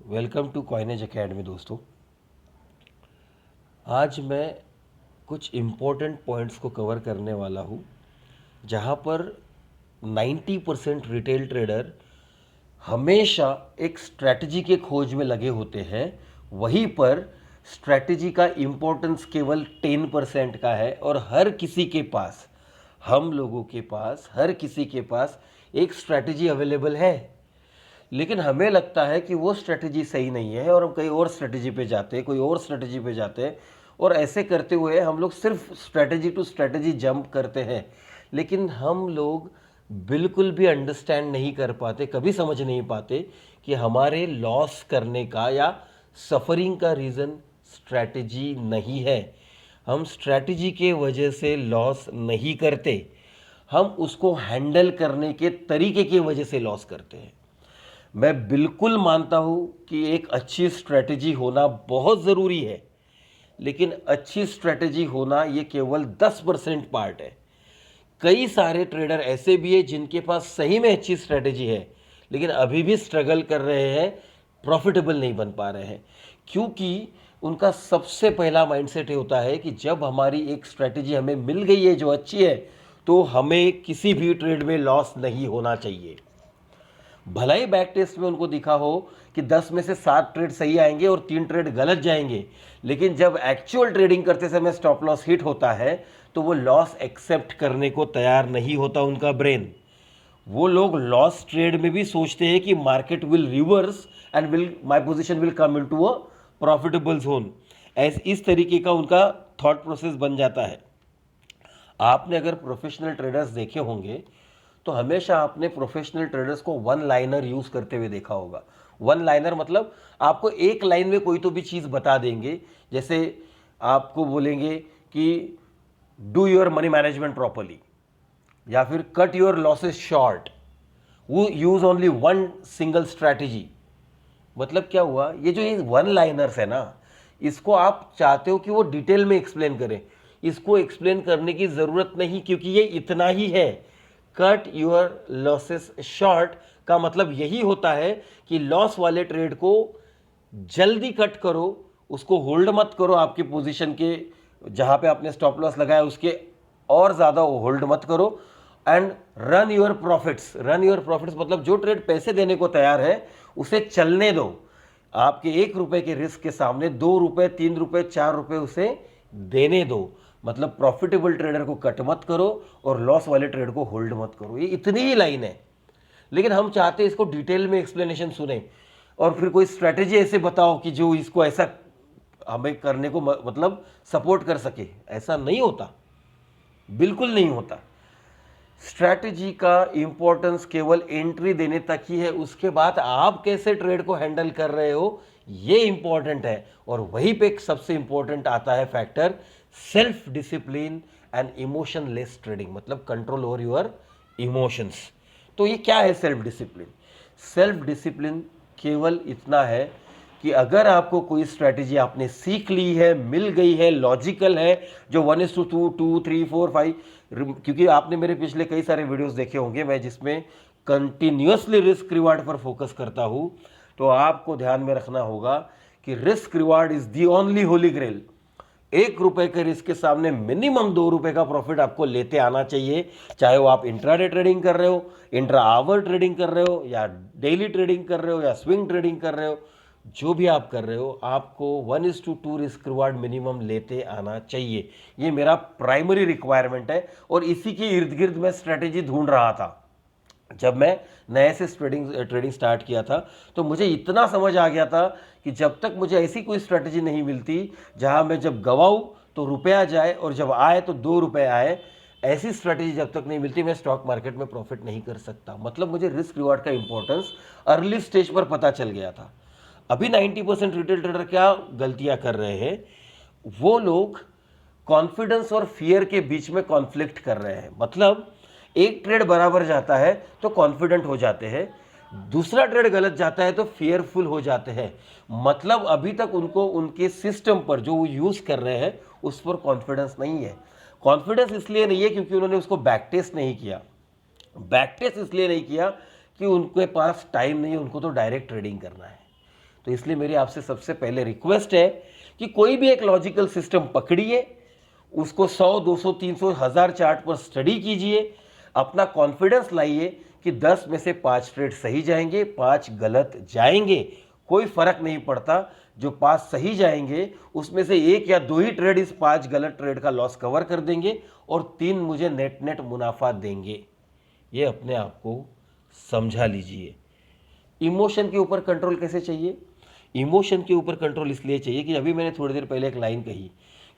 Welcome to coinage academy दोस्तों। आज मैं कुछ इम्पोर्टेंट पॉइंट्स को कवर करने वाला हूँ जहाँ पर 90% रिटेल ट्रेडर हमेशा एक स्ट्रैटेजी के खोज में लगे होते हैं। वहीं पर स्ट्रैटेजी का इम्पोर्टेंस केवल 10% का है और हर किसी के पास, हम लोगों के पास, हर किसी के पास एक स्ट्रैटेजी अवेलेबल है। लेकिन हमें लगता है कि वो स्ट्रेटजी सही नहीं है और हम कहीं और स्ट्रेटजी पे जाते हैं, कोई और स्ट्रेटजी पे जाते हैं और ऐसे करते हुए हम लोग सिर्फ स्ट्रेटजी टू स्ट्रेटजी जंप करते हैं। लेकिन हम लोग बिल्कुल भी अंडरस्टैंड नहीं कर पाते, कभी समझ नहीं पाते कि हमारे लॉस करने का या सफरिंग का रीज़न स्ट्रेटजी नहीं है। हम स्ट्रेटजी के वजह से लॉस नहीं करते, हम उसको हैंडल करने के तरीके की वजह से लॉस करते हैं। मैं बिल्कुल मानता हूं कि एक अच्छी स्ट्रेटजी होना बहुत ज़रूरी है, लेकिन अच्छी स्ट्रेटजी होना ये केवल 10% पार्ट है। कई सारे ट्रेडर ऐसे भी हैं जिनके पास सही में अच्छी स्ट्रेटजी है लेकिन अभी भी स्ट्रगल कर रहे हैं, प्रॉफिटेबल नहीं बन पा रहे हैं, क्योंकि उनका सबसे पहला माइंडसेट ये होता है कि जब हमारी एक स्ट्रेटजी हमें मिल गई है जो अच्छी है, तो हमें किसी भी ट्रेड में लॉस नहीं होना चाहिए। भला ही बैक टेस्ट में उनको दिखा हो कि 10 में से 7 ट्रेड सही आएंगे और 3 ट्रेड गलत जाएंगे, लेकिन जब एक्चुअल ट्रेडिंग करते समय स्टॉप लॉस हिट होता है तो वो लॉस एक्सेप्ट करने को तैयार नहीं होता उनका ब्रेन। वो लोग लॉस ट्रेड में भी सोचते हैं कि market will reverse and will my position will come into a profitable zone. इस तरीके का उनका थॉट प्रोसेस बन जाता है। आपने अगर प्रोफेशनल ट्रेडर्स देखे होंगे तो हमेशा आपने प्रोफेशनल ट्रेडर्स को वन लाइनर यूज करते हुए देखा होगा। वन लाइनर मतलब आपको एक लाइन में कोई तो भी चीज बता देंगे, जैसे आपको बोलेंगे कि do your money management properly या फिर कट योर लॉसेस शॉर्ट, वो use only one single strategy. मतलब क्या हुआ, ये जो ये वन लाइनर्स है ना, इसको आप चाहते हो कि वो डिटेल में एक्सप्लेन करें, इसको एक्सप्लेन करने की जरूरत नहीं, क्योंकि ये इतना ही है। कट यूर लॉसेस शॉर्ट का मतलब यही होता है कि लॉस वाले ट्रेड को जल्दी कट करो, उसको होल्ड मत करो, आपकी पोजीशन के जहां पे आपने स्टॉप लॉस लगाया उसके और ज्यादा होल्ड मत करो, and run your profits. Run your profits मतलब जो ट्रेड पैसे देने को तैयार है उसे चलने दो। आपके 1 रुपए के रिस्क के सामने 2 रुपए, 3 रुपए, 4 रुपए उसे देने दो। मतलब प्रॉफिटेबल ट्रेडर को कट मत करो और लॉस वाले ट्रेड को होल्ड मत करो। ये इतनी ही लाइन है, लेकिन हम चाहते हैं इसको डिटेल में एक्सप्लेनेशन सुने और फिर कोई स्ट्रेटेजी ऐसे बताओ कि जो इसको ऐसा हमें करने को मतलब सपोर्ट कर सके। ऐसा नहीं होता, बिल्कुल नहीं होता। स्ट्रैटेजी का इंपॉर्टेंस केवल एंट्री देने तक ही है, उसके बाद आप कैसे ट्रेड को हैंडल कर रहे हो ये इंपॉर्टेंट है। और वहीं पे सबसे इंपॉर्टेंट आता है factor self discipline and emotion less trading, मतलब कंट्रोल ओवर योर इमोशंस। तो ये क्या है सेल्फ डिसिप्लिन? सेल्फ डिसिप्लिन केवल इतना है कि अगर आपको कोई स्ट्रैटेजी आपने सीख ली है, मिल गई है, लॉजिकल है, जो 1:2, 2, 3, 4, 5, क्योंकि आपने मेरे पिछले कई सारे वीडियोस देखे होंगे मैं जिसमें कंटिन्यूअसली रिस्क रिवार्ड पर फोकस करता हूं, तो आपको ध्यान में रखना होगा कि risk reward is the only holy grail. 1 रुपए के रिस्क के सामने मिनिमम 2 रुपए का प्रॉफिट आपको लेते आना चाहिए, चाहे वो आप इंट्राडे ट्रेडिंग कर रहे हो, इंट्रा आवर ट्रेडिंग कर रहे हो, या डेली ट्रेडिंग कर रहे हो, या स्विंग ट्रेडिंग कर रहे हो। जो भी आप कर रहे हो आपको 1:2 रिस्क रिवार्ड मिनिमम लेते आना चाहिए। ये मेरा प्राइमरी रिक्वायरमेंट है और इसी के इर्द गिर्द मैं स्ट्रेटेजी ढूंढ रहा था। जब मैं नए से ट्रेडिंग स्टार्ट किया था तो मुझे इतना समझ आ गया था कि जब तक मुझे ऐसी कोई स्ट्रेटेजी नहीं मिलती जहां मैं जब गवाऊं तो रुपया जाए और जब आए तो 2 रुपए आए, ऐसी स्ट्रेटेजी जब तक नहीं मिलती मैं स्टॉक मार्केट में प्रॉफिट नहीं कर सकता। मतलब मुझे रिस्क रिवार्ड का इंपॉर्टेंस अर्ली स्टेज पर पता चल गया था। अभी 90% रिटेल ट्रेडर क्या गलतियां कर रहे हैं, वो लोग कॉन्फिडेंस और फियर के बीच में कॉन्फ्लिक्ट कर रहे हैं। मतलब एक ट्रेड बराबर जाता है तो कॉन्फिडेंट हो जाते हैं, दूसरा ट्रेड गलत जाता है तो फियरफुल हो जाते हैं। मतलब अभी तक उनको उनके सिस्टम पर जो वो यूज कर रहे हैं उस पर कॉन्फिडेंस नहीं है। कॉन्फिडेंस इसलिए नहीं है क्योंकि उन्होंने उसको बैक टेस्ट नहीं किया। बैक टेस्ट इसलिए नहीं किया कि उनके पास टाइम नहीं है, उनको तो डायरेक्ट ट्रेडिंग करना है। तो इसलिए मेरी आपसे सबसे पहले रिक्वेस्ट है कि कोई भी एक लॉजिकल सिस्टम पकड़िए, उसको 100, 200, 300, 1000 चार्ट पर स्टडी कीजिए, अपना कॉन्फिडेंस लाइए कि 10 में से 5 ट्रेड सही जाएंगे, 5 गलत जाएंगे, कोई फर्क नहीं पड़ता। जो 5 सही जाएंगे उसमें से 1 या 2 ही ट्रेड इस 5 गलत ट्रेड का लॉस कवर कर देंगे और 3 मुझे नेट मुनाफा देंगे। ये अपने आप को समझा लीजिए। इमोशन के ऊपर कंट्रोल कैसे चाहिए? इमोशन के ऊपर कंट्रोल इसलिए चाहिए कि अभी मैंने थोड़ी देर पहले एक लाइन कही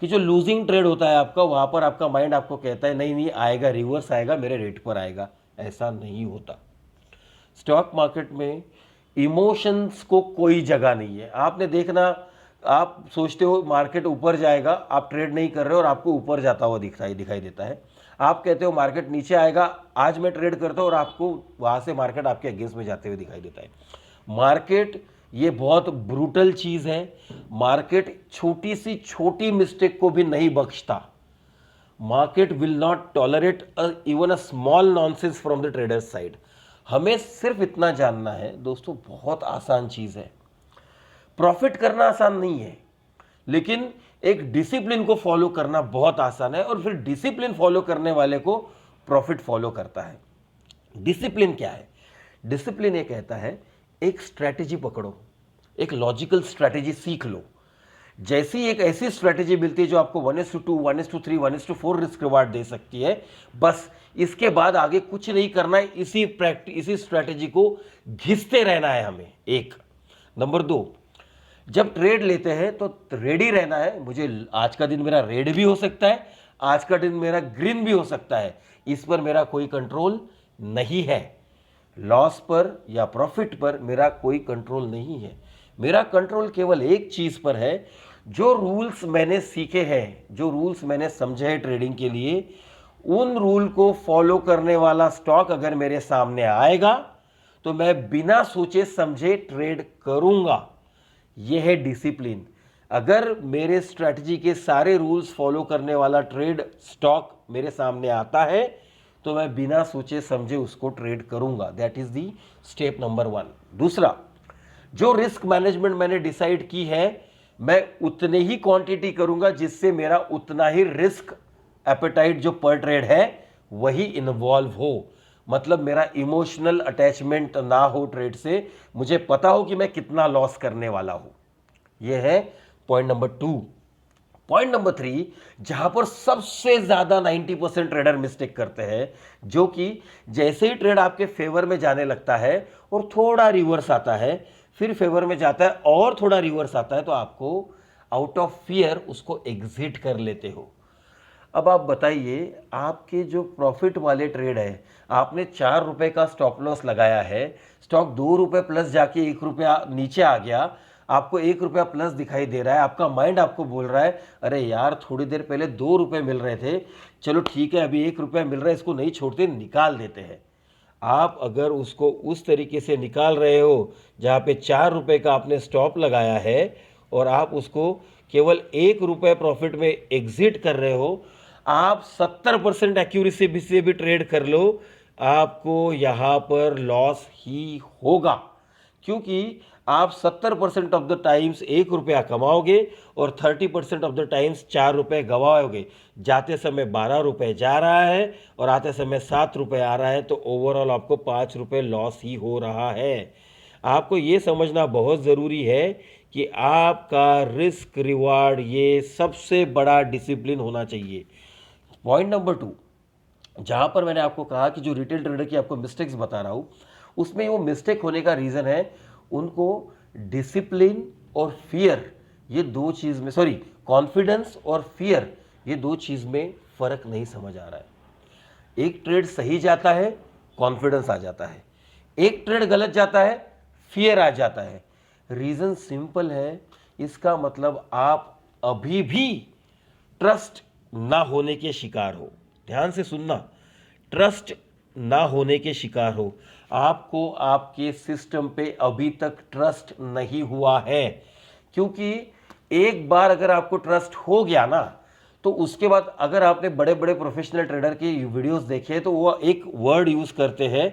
कि जो लूजिंग ट्रेड होता है आपका, वहाँ पर आपका माइंड आपको कहता है नहीं आएगा, रिवर्स आएगा, मेरे रेट पर आएगा। ऐसा नहीं होता। स्टॉक मार्केट में इमोशंस को कोई जगह नहीं है। आपने देखना, आप सोचते हो मार्केट ऊपर जाएगा, आप ट्रेड नहीं कर रहे हो और आपको ऊपर जाता हुआ दिखाई देता है। आप कहते हो मार्केट नीचे आएगा, आज मैं ट्रेड करता हूँ और आपको वहाँ से मार्केट आपके अगेंस्ट में जाते हुए दिखाई देता है। मार्केट ये बहुत ब्रूटल चीज़ है। मार्केट छोटी सी छोटी मिस्टेक को भी नहीं बख्शता। Market will not tolerate even a small nonsense from the traders side. हमें सिर्फ इतना जानना है दोस्तों, बहुत आसान चीज़ है। प्रॉफिट करना आसान नहीं है, लेकिन एक डिसिप्लिन को फॉलो करना बहुत आसान है, और फिर डिसिप्लिन फॉलो करने वाले को प्रॉफिट फॉलो करता है। डिसिप्लिन क्या है? डिसिप्लिन ये कहता है एक स्ट्रैटेजी पकड़ो, एक लॉजिकल स्ट्रैटेजी सीख लो। जैसी एक ऐसी स्ट्रैटेजी मिलती है जो आपको 1:2, 1:3, 1:4 रिस्क रिवार्ड दे सकती है, बस इसके बाद आगे कुछ नहीं करना है, इसी स्ट्रैटेजी को घिसते रहना है हमें। एक नंबर 2, जब ट्रेड लेते हैं तो रेडी रहना है। मुझे आज का दिन मेरा रेड भी हो सकता है, आज का दिन मेरा ग्रीन भी हो सकता है, इस पर मेरा कोई कंट्रोल नहीं है। लॉस पर या प्रॉफिट पर मेरा कोई कंट्रोल नहीं है। मेरा कंट्रोल केवल एक चीज पर है, जो रूल्स मैंने सीखे हैं, जो रूल्स मैंने समझे हैं ट्रेडिंग के लिए, उन रूल को फॉलो करने वाला स्टॉक अगर मेरे सामने आएगा तो मैं बिना सोचे समझे ट्रेड करूंगा। यह है डिसिप्लिन। अगर मेरे स्ट्रैटेजी के सारे रूल्स फॉलो करने वाला ट्रेड स्टॉक मेरे सामने आता है तो मैं बिना सोचे समझे उसको ट्रेड करूंगा। That is the step number 1। दूसरा, जो रिस्क मैनेजमेंट मैंने डिसाइड की है, मैं उतने ही क्वांटिटी करूंगा जिससे मेरा उतना ही रिस्क एपेटाइट जो पर ट्रेड है वही इन्वॉल्व हो। मतलब मेरा इमोशनल अटैचमेंट ना हो ट्रेड से, मुझे पता हो कि मैं कितना लॉस करने वाला हूं। यह है पॉइंट नंबर 2। पॉइंट नंबर 3, जहां पर सबसे ज्यादा 90% ट्रेडर मिस्टेक करते हैं, जो कि जैसे ही ट्रेड आपके फेवर में जाने लगता है और थोड़ा रिवर्स आता है, फिर फेवर में जाता है और थोड़ा रिवर्स आता है, तो आपको आउट ऑफ फियर उसको एग्जिट कर लेते हो। अब आप बताइए, आपके जो प्रॉफिट वाले ट्रेड है, आपने 4 रुपए का स्टॉप लॉस लगाया है, स्टॉक 2 रुपए प्लस जाके 1 रुपया नीचे आ गया, आपको 1 रुपया प्लस दिखाई दे रहा है, आपका माइंड आपको बोल रहा है अरे यार थोड़ी देर पहले 2 रुपए मिल रहे थे, चलो ठीक है अभी 1 रुपया मिल रहा है, इसको नहीं छोड़ते, निकाल देते हैं। आप अगर उसको उस तरीके से निकाल रहे हो जहाँ पे 4 रुपए का आपने स्टॉप लगाया है और आप उसको केवल 1 रुपये प्रॉफिट में एग्जिट कर रहे हो, आप 70% एक्यूरेसी से भी ट्रेड कर लो, आपको यहाँ पर लॉस ही होगा, क्योंकि आप 70% ऑफ द टाइम्स 1 रुपया कमाओगे और 30% ऑफ द टाइम्स 4 रुपये गवाओगे। जाते समय 12 रुपये जा रहा है और आते समय 7 रुपये आ रहा है, तो ओवरऑल आपको 5 रुपये लॉस ही हो रहा है। आपको ये समझना बहुत ज़रूरी है कि आपका रिस्क रिवार्ड ये सबसे बड़ा डिसिप्लिन होना चाहिए। पॉइंट नंबर 2, जहाँ पर मैंने आपको कहा कि जो रिटेल ट्रेडर की आपको मिस्टेक्स बता रहा हूँ, उसमें वो मिस्टेक होने का रीज़न है उनको डिसिप्लिन और फियर, ये दो चीज़ में, सॉरी, कॉन्फिडेंस और फियर, ये दो चीज़ में फ़र्क नहीं समझ आ रहा है। एक ट्रेड सही जाता है, कॉन्फिडेंस आ जाता है, एक ट्रेड गलत जाता है, फियर आ जाता है। रीज़न सिंपल है, इसका मतलब आप अभी भी ट्रस्ट ना होने के शिकार हो। ध्यान से सुनना, ट्रस्ट ना होने के शिकार हो। आपको आपके सिस्टम पे अभी तक ट्रस्ट नहीं हुआ है, क्योंकि एक बार अगर आपको ट्रस्ट हो गया ना, तो उसके बाद अगर आपने बड़े बड़े प्रोफेशनल ट्रेडर के वीडियोस देखे तो वो एक वर्ड यूज करते हैं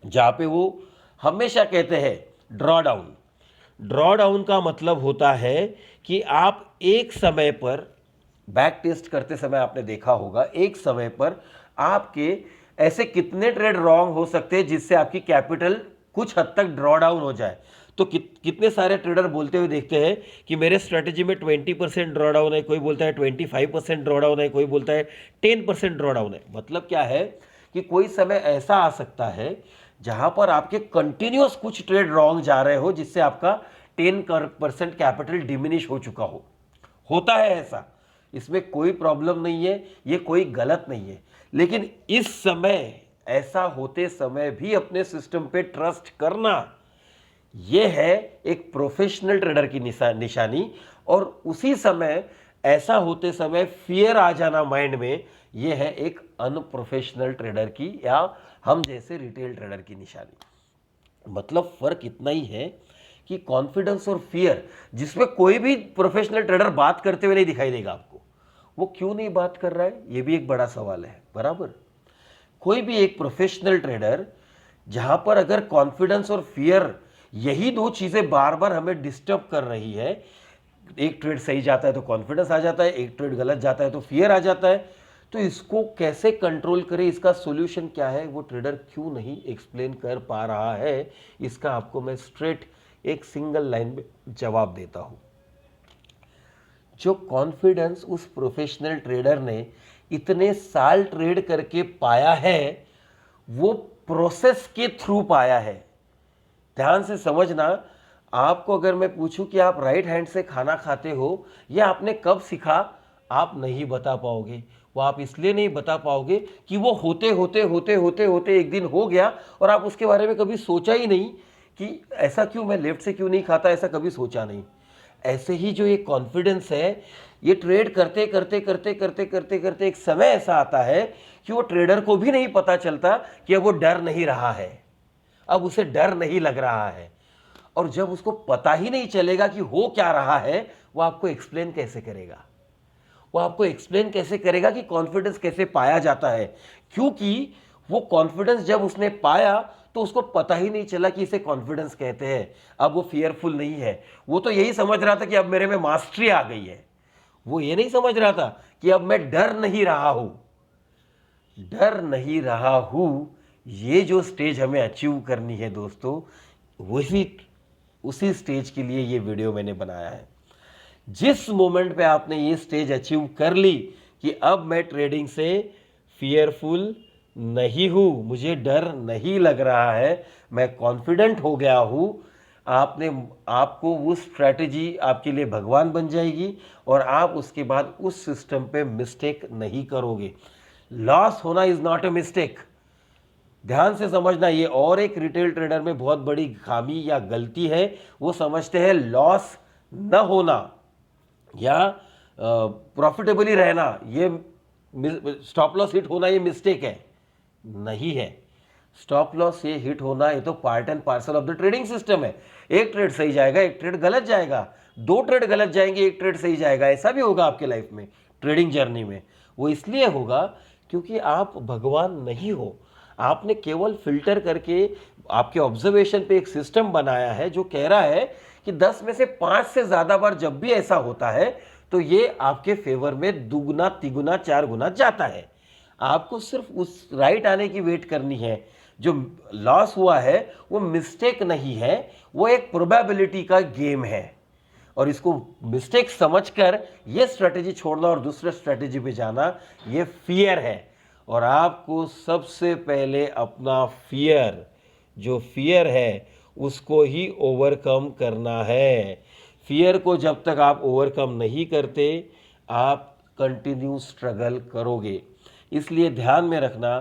जहाँ पे वो हमेशा कहते हैं ड्रॉ डाउन। ड्रॉ डाउन का मतलब होता है कि आप एक समय पर, बैक टेस्ट करते समय आपने देखा होगा, एक समय पर आपके ऐसे कितने ट्रेड रॉन्ग हो सकते हैं जिससे आपकी कैपिटल कुछ हद तक ड्रॉ डाउन हो जाए। तो कितने सारे ट्रेडर बोलते हुए देखते हैं कि मेरे स्ट्रेटेजी में 20% ड्रॉ डाउन है, कोई बोलता है 25% ड्रॉ डाउन है, कोई बोलता है 10% ड्रॉ डाउन है। मतलब क्या है कि कोई समय ऐसा आ सकता है जहां पर आपके कंटिन्यूअस कुछ ट्रेड रॉन्ग जा रहे हो जिससे आपका 10% कैपिटल डिमिनिश हो चुका हो। होता है ऐसा, इसमें कोई प्रॉब्लम नहीं है, ये कोई गलत नहीं है। लेकिन इस समय, ऐसा होते समय भी अपने सिस्टम पे ट्रस्ट करना, यह है एक प्रोफेशनल ट्रेडर की निशानी। और उसी समय, ऐसा होते समय फियर आ जाना माइंड में, यह है एक अनप्रोफेशनल ट्रेडर की या हम जैसे रिटेल ट्रेडर की निशानी। मतलब फर्क इतना ही है कि कॉन्फिडेंस और फियर, जिसमें कोई भी प्रोफेशनल ट्रेडर बात करते हुए नहीं दिखाई देगा आपको, वो क्यों नहीं बात कर रहा है, ये भी एक बड़ा सवाल है। बराबर, कोई भी एक प्रोफेशनल ट्रेडर जहां पर अगर कॉन्फिडेंस और फियर, यही दो चीजें बार बार हमें डिस्टर्ब कर रही है, एक ट्रेड सही जाता है तो कॉन्फिडेंस आ जाता है, एक ट्रेड गलत जाता है तो फियर आ जाता है, तो इसको कैसे कंट्रोल करें, इसका सॉल्यूशन क्या है, वो ट्रेडर क्यों नहीं एक्सप्लेन कर पा रहा है, इसका आपको मैं स्ट्रेट एक सिंगल लाइन में जवाब देता हूं। जो कॉन्फिडेंस उस प्रोफेशनल ट्रेडर ने इतने साल ट्रेड करके पाया है, वो प्रोसेस के थ्रू पाया है। ध्यान से समझना, आपको अगर मैं पूछूं कि आप राइट हैंड से खाना खाते हो, यह आपने कब सीखा, आप नहीं बता पाओगे। वो आप इसलिए नहीं बता पाओगे कि वो होते होते होते होते होते एक दिन हो गया और आप उसके बारे में कभी सोचा ही नहीं कि ऐसा क्यों, मैं लेफ्ट से क्यों नहीं खाता, ऐसा कभी सोचा नहीं। ऐसे ही जो ये कॉन्फिडेंस है, ये ट्रेड करते करते करते करते करते करते एक समय ऐसा आता है कि वो ट्रेडर को भी नहीं पता चलता कि अब वो डर नहीं रहा है, अब उसे डर नहीं लग रहा है। और जब उसको पता ही नहीं चलेगा कि हो क्या रहा है, वो आपको एक्सप्लेन कैसे करेगा, वो आपको एक्सप्लेन कैसे करेगा कि कॉन्फिडेंस कैसे पाया जाता है। क्योंकि वो कॉन्फिडेंस जब उसने पाया तो उसको पता ही नहीं चला कि इसे कॉन्फिडेंस कहते हैं। अब वो फियरफुल नहीं है, वो तो यही समझ रहा था कि अब मेरे में मास्टरी आ गई है। वो ये नहीं समझ रहा था कि अब मैं डर नहीं रहा हूं। डर नहीं रहा हूं, ये जो स्टेज हमें अचीव करनी है दोस्तों, वही उसी स्टेज के लिए ये वीडियो मैंने बनाया है। जिस मोमेंट पे आपने ये स्टेज अचीव कर ली कि अब मैं ट्रेडिंग से फियरफुल नहीं हूं, मुझे डर नहीं लग रहा है, मैं कॉन्फिडेंट हो गया हूं, आपको वो स्ट्रैटेजी आपके लिए भगवान बन जाएगी और आप उसके बाद उस सिस्टम पे मिस्टेक नहीं करोगे। लॉस होना इज नॉट ए मिस्टेक, ध्यान से समझना। ये और एक रिटेल ट्रेडर में बहुत बड़ी खामी या गलती है, वो समझते हैं लॉस न होना या प्रॉफिटेबली रहना, ये स्टॉप लॉस हिट होना, ये मिस्टेक है। नहीं है, स्टॉप लॉस ये हिट होना, ये तो part and parcel of the trading system है। एक ट्रेड सही जाएगा, एक ट्रेड गलत जाएगा, दो ट्रेड गलत जाएंगे, एक ट्रेड सही जाएगा, ऐसा भी होगा आपके लाइफ में, ट्रेडिंग जर्नी में। वो इसलिए होगा क्योंकि आप भगवान नहीं हो, आपने केवल फिल्टर करके आपके ऑब्जर्वेशन पे एक सिस्टम बनाया है जो कह रहा है कि 10 में से 5 से ज्यादा बार जब भी ऐसा होता है तो ये आपके फेवर में दुगुना तिगुना 4 गुना जाता है। आपको सिर्फ उस राइट आने की वेट करनी है। जो लॉस हुआ है वो मिस्टेक नहीं है, वो एक प्रोबेबिलिटी का गेम है। और इसको मिस्टेक समझकर ये स्ट्रेटेजी छोड़ना और दूसरे स्ट्रेटेजी पे जाना, ये फियर है। और आपको सबसे पहले अपना फियर, जो फियर है उसको ही ओवरकम करना है। फियर को जब तक आप ओवरकम नहीं करते, आप कंटिन्यू स्ट्रगल करोगे। इसलिए ध्यान में रखना,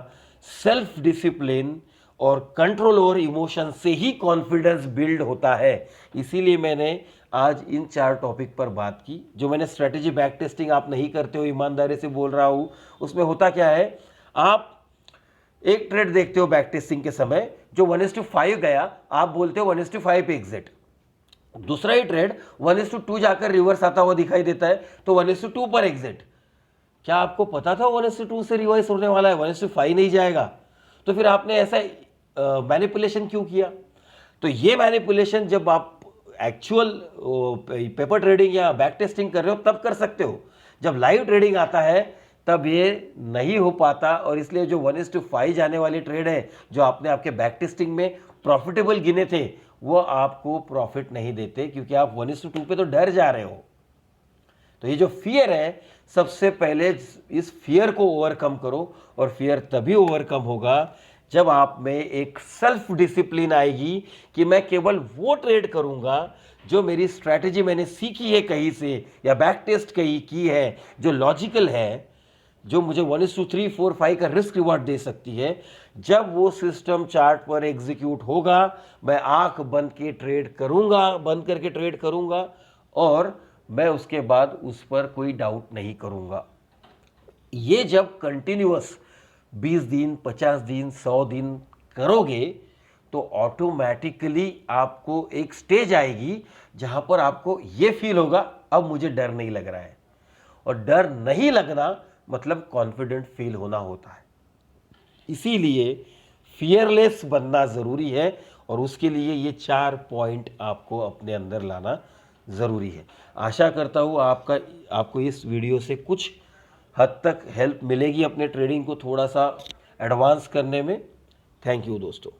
सेल्फ डिसिप्लिन और कंट्रोल ओवर इमोशन से ही कॉन्फिडेंस बिल्ड होता है। इसीलिए मैंने आज इन 4 टॉपिक पर बात की। जो मैंने स्ट्रेटेजी बैक टेस्टिंग आप नहीं करते हो, ईमानदारी से बोल रहा हूं, उसमें होता क्या है, आप एक ट्रेड देखते हो बैक टेस्टिंग के समय, जो 1:5 गया, आप बोलते हो 1:5 पे एग्जिट। दूसरा ही ट्रेड 1:2 जाकर रिवर्स आता हुआ दिखाई देता है तो 1:2 पर एग्जिट। क्या आपको पता था 1:2 से रिवर्स होने वाला है, 1:5 नहीं जाएगा? तो फिर आपने ऐसा मैनिपुलेशन क्यों किया? तो ये मैनिपुलेशन जब आप एक्चुअल पेपर ट्रेडिंग या बैक टेस्टिंग कर रहे हो तब कर सकते हो। जब लाइव ट्रेडिंग आता है तब ये नहीं हो पाता, और इसलिए जो 1:5 जाने वाली ट्रेड है जो आपने आपके बैक टेस्टिंग में प्रॉफिटेबल गिने थे वो आपको प्रॉफिट नहीं देते, क्योंकि आप 1:2 पे तो डर जा रहे हो। तो ये जो फियर है, सबसे पहले इस फियर को ओवरकम करो, और फियर तभी ओवरकम होगा जब आप में एक सेल्फ डिसिप्लिन आएगी कि मैं केवल वो ट्रेड करूंगा जो मेरी स्ट्रैटेजी मैंने सीखी है कहीं से या बैक टेस्ट कहीं की है, जो लॉजिकल है, जो मुझे 1:3, 4, 5 का रिस्क रिवॉर्ड दे सकती है। जब वो सिस्टम चार्ट पर एग्जीक्यूट होगा, मैं आंख बंद करके ट्रेड करूंगा, और मैं उसके बाद उस पर कोई डाउट नहीं करूंगा। ये जब कंटिन्यूअस 20 दिन, 50 दिन, 100 दिन करोगे तो ऑटोमेटिकली आपको एक स्टेज आएगी जहां पर आपको ये फील होगा अब मुझे डर नहीं लग रहा है। और डर नहीं लगना मतलब कॉन्फिडेंट फील होना होता है। इसीलिए फियरलेस बनना ज़रूरी है, और उसके लिए ये 4 पॉइंट आपको अपने अंदर लाना ज़रूरी है। आशा करता हूँ आपको इस वीडियो से कुछ हद तक हेल्प मिलेगी अपने ट्रेडिंग को थोड़ा सा एडवांस करने में। थैंक यू दोस्तों।